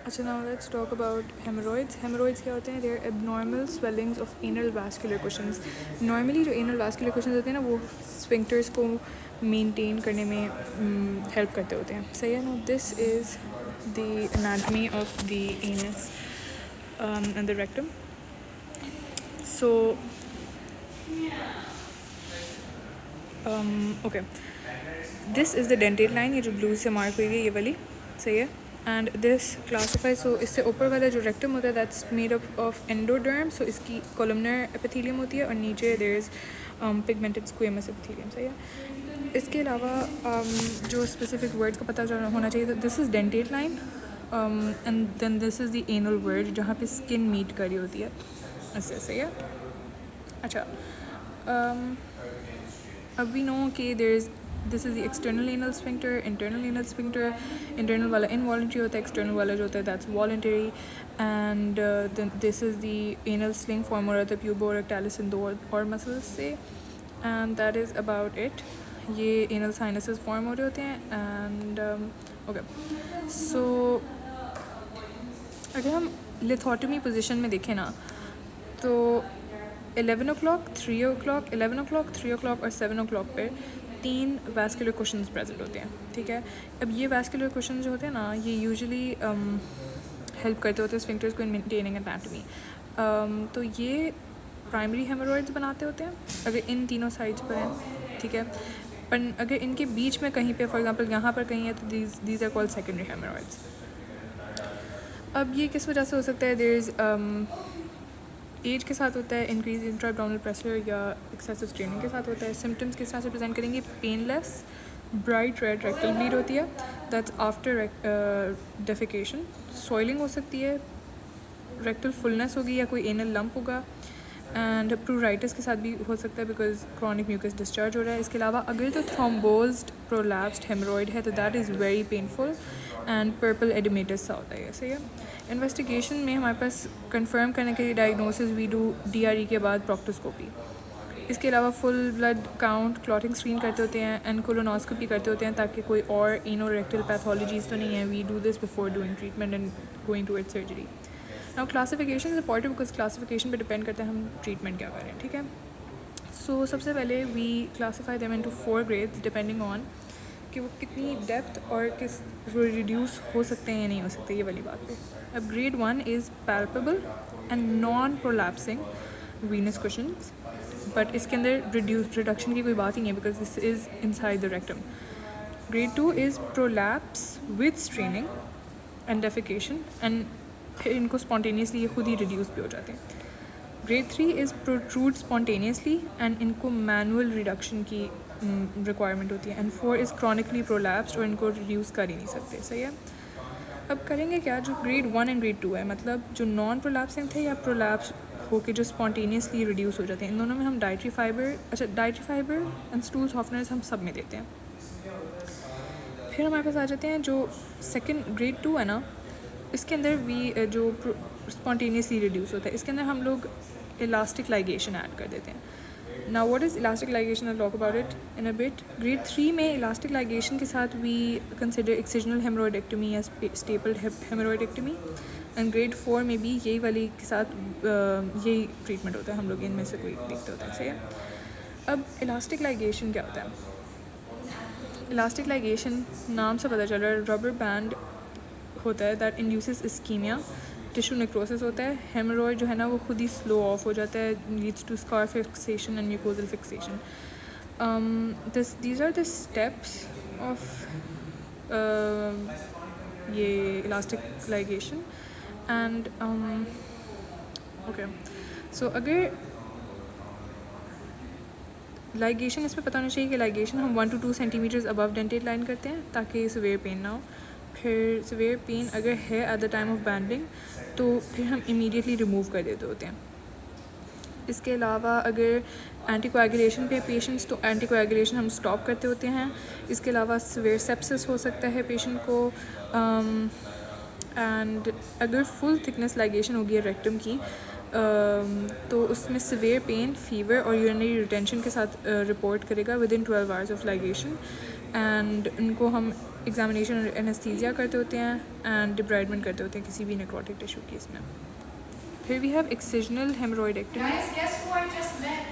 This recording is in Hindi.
अच्छा, now let's talk about haemorrhoids. Haemorrhoids क्या होते हैं? They're abnormal swellings of anal vascular cushions. Normally जो एनल वास्कुलर कुशंस होते हैं ना, वो स्फिंक्टर्स को मेंटेन करने में हेल्प करते होते हैं। सही है ना? This is the anatomy of the anus and the rectum. So okay, this is the dentate line. ये जो ब्लू से मार्क हुई है ये वाली, सही है. एंड दिस क्लासीफाई, सो इससे ऊपर वाला जो रेक्टम होता है that's made up of endoderm. So इसकी कोलमनर एपिथेलियम होती है और नीचे there is pigmented squamous epithelium. सही है. इसके अलावा जो स्पेसिफिक वर्ड्स का पता होना चाहिए, तो this is dentate line and then this is the anal verge जहाँ पे स्किन मीट करी होती है. ऐसे. सही है. अच्छा, अब वी नो कि there is this is the external anal sphincter, internal anal sphincter. Internal वाला इनवॉलंटरी होता है, एक्सटर्नल वाला जो होता है that's voluntary. And this is the anal sling form हो रहा था प्यूबो रेक्टालिस इन 2 और मसल्स से. And that is about it. ये एनल साइनसेस फॉर्म हो रहे होते हैं. एंड ओके, सो अगर हम लिथोटमी पोजिशन में देखें ना, तो 11 o'clock, 3 o'clock, 11 o'clock, 3 o'clock और 7 o'clock पर 3 वैस्कुलर कुशंस प्रेजेंट होते हैं. ठीक है. अब ये वैस्कुलर कुशन जो होते हैं ना, ये यूजुअली हेल्प करते होते हैं स्फिंक्टर्स को इन मेंटेनिंग एनाटमी. तो ये प्राइमरी हेमोरॉइड्स बनाते होते हैं अगर इन तीनों साइड्स पर हैं. ठीक है. पर अगर इनके बीच में कहीं पे, फॉर एग्जांपल यहाँ पर कहीं है, तो these are called secondary haemorrhoids. अब ये किस वजह से हो सकता है? देयर इज़ एज के साथ होता है, इंक्रीज इंट्रा एब्डोमिनल प्रेशर या एक्सेसिव स्ट्रेनिंग के साथ होता है. सिम्टम्स किस तरह से प्रेजेंट करेंगे? Painless, bright red rectal bleed होती है, दैट्स आफ्टर डेफिकेशन. सॉइलिंग हो सकती है, रेक्टल फुलनेस होगी या कोई एनल लंप होगा. एंड प्रूराइटिस के साथ भी हो सकता है बिकॉज क्रॉनिक म्यूकस डिस्चार्ज हो रहा है. इसके अलावा अगर तो थ्रोम्बोज्ड प्रोलैप्स्ड हेमरॉइड है तो that is very painful and purple edematous सा होता है. सही है. इन्वेस्टिगेशन में हमारे पास कंफर्म करने के लिए डायग्नोसिस वी डू DRE के बाद प्रोक्टोस्कोपी. इसके अलावा full blood count clotting screen करते होते हैं एंड कोलोनोस्कोपी करते होते हैं ताकि कोई और एनोरेक्टल पैथोलॉजीज तो नहीं है. We do this before doing treatment and going to it surgery. Now classification is important because classification पे डिपेंड करता है हम ट्रीटमेंट क्या करें. ठीक है. सो सबसे पहले we classify them into 4 grades depending on कि वो कितनी डेप्थ और किस रिड्यूस हो सकते हैं या नहीं हो सकते, ये वाली बात पे. अब grade 1 is palpable and non prolapsing venous cushions, but इसके अंदर रिडक्शन की कोई बात ही नहीं है because this is inside the rectum. Grade 2 is prolapse with straining and defecation and फिर इनको स्पॉन्टेनियसली ये खुद ही रिड्यूस भी हो जाते हैं. Grade 3 is protrude spontaneously and इनको मैनुअल रिडक्शन की रिक्वायरमेंट होती है. एंड 4 इज़ क्रॉनिकली प्रोलैप्स्ड और इनको रिड्यूस कर ही नहीं सकते. सही है. अब करेंगे क्या? जो ग्रेड 1 एंड ग्रेड 2 है, मतलब जो नॉन प्रोलैप्सिंग थे या प्रोलैप्स होके जो स्पॉन्टेनियसली रिड्यूस हो जाते हैं, इन दोनों में हम dietary fibre and stool softeners हम सब में देते हैं. फिर हमारे पास आ जाते हैं जो सेकेंड ग्रेड 2 है ना, इसके अंदर वी जो स्पॉन्टेनियसली रिड्यूस होता है, इसके अंदर हम लोग इलास्टिक लाइगेशन ऐड कर देते हैं. Now what is elastic ligation? I talk about it in a bit. Grade 3 में इलास्टिक लाइगेशन के साथ वी कंसिडर एक्सिजनल हेमरोइडेक्टमी या स्टेपल्ड हेमरोइडेक्टमी. एंड ग्रेड 4 में भी यही वाली के साथ यही ट्रीटमेंट होता है. हम लोग इनमें से कोई देखते होता है. सही है. अब इलास्टिक लाइगेशन क्या होता है? इलास्टिक लाइगेशन नाम से पता चल रहा है, रबर बैंड होता है that induces ischaemia, tissue necrosis होता है. हेमरॉइड जो है ना वो खुद ही स्लो ऑफ हो जाता है, leads to scar fixation and mucosal fixation. These are the steps of ये elastic ligation. And okay, so अगर लाइगेशन, इसमें पता होना चाहिए कि लाइगेशन हम 1 to 2 centimetres above dentate line करते हैं ताकि सिवियर पेन ना हो. फिर सिवियर पेन अगर है at the time of banding तो फिर हम इमीडिएटली रिमूव कर देते होते हैं. इसके अलावा अगर एंटीकोएगुलेशन पे पेशेंट्स, तो एंटीकोएगुलेशन हम स्टॉप करते होते हैं. इसके अलावा सिवियर सेप्सिस हो सकता है पेशेंट को. एंड अगर फुल थिकनेस लाइगेशन होगी रेक्टम की तो उसमें सिवियर पेन, फीवर और यूरिनरी रिटेंशन के साथ रिपोर्ट करेगा with in 12 hours of ligation. And इनको हम एग्जामिनेशन और एनेस्थीसिया करते होते हैं एंड डिब्राइडमेंट करते होते हैं किसी भी नेक्रोटिक टिश्यू केस में. फिर we have excisional hemorrhoidectomy. Guys, guess who I just met?